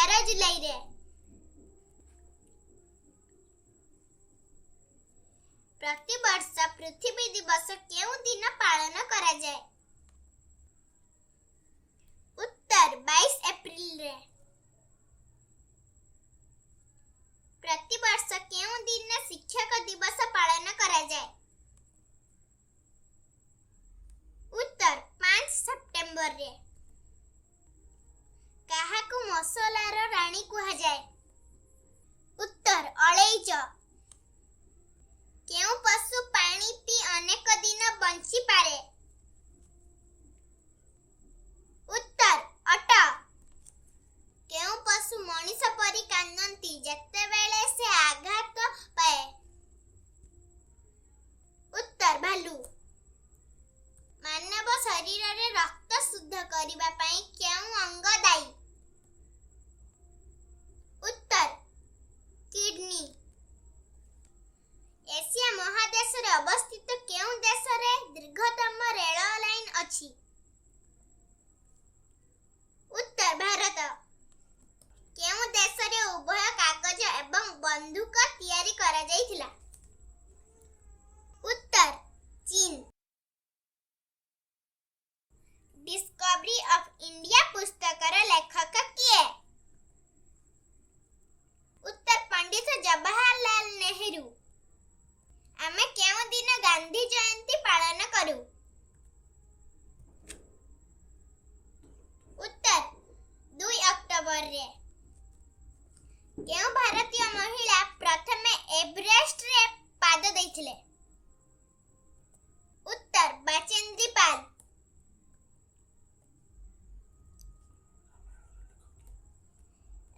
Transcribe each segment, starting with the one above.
11 जुलाई रे प्रति वर्ष पृथ्वी दिवस केउ दिन पालन करा जाए? उत्तर 22 अप्रैल रे। प्रति वर्ष केउ दिन शिक्षक दिवस पालन करा जाए? उत्तर 5 सेप्टेम्बर रे। काहाकु मसलार राणी कुहा जाए? उत्तर अळैच। केउ पशु पानी पी अनेक दिन बंची पारे? उत्तर अट। केउ पशु मनीष परी कांदंती जेतेबेले से आघात पाए? उत्तर भालू। मानव शरीर रे रक्त शुद्ध करिबा पई केउ अंग दायी? उत्तर किडनी। एशिया महादेश रे अवस्थित केउ देश रे दीर्घतम रेल लाइन अछि? उत्तर भारत। केउ देश रे उभय कागज एवं बंदूक तैयारी करा जायथिला? उत्तर चीन। डिस्कवरी ऑफ इंडिया पुस्तकर लेखक किए? उत्तर पंडित जवाहरलाल नेहरू। आमे केउ दिन गांधी जयंती पालन करू? उत्तर 2 अक्टोबर रे। केउ भारतीय महिला प्रथमे एवरेस्ट रे पाद दैथिले? उत्तर बाचेंद्री पाल।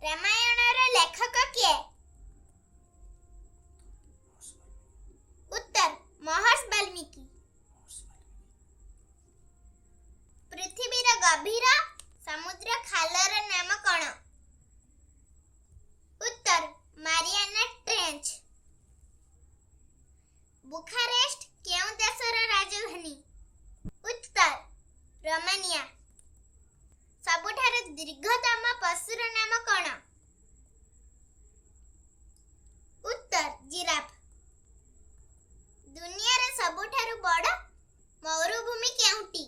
रामायण रे लेखक किए? उत्तर महर्षि वाल्मीकि। पृथ्वीर गभीर समुद्र खालर नाम कौन? उत्तर मारियाना ट्रेंच। बुखारेस्ट केउ देशर राजधानी? उत्तर रोमानिया। सबुठार दीर्घतम पशुर नाम कौन? उत्तर जिराफ। दुनिया रे सबुठार बड़ मरुभूमि केउटी?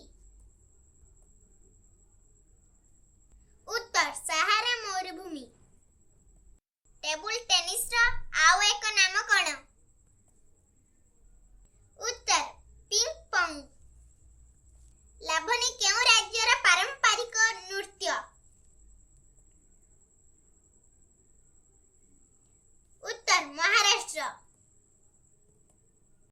उत्तर सहारा मरुभूमि। टेबल टेनिस रो आउ एक नाम कौन? उत्तर पिंग पोंग। लाभनी केउ राज्यर पारंपरिक नृत्य? उत्तर महाराष्ट्र।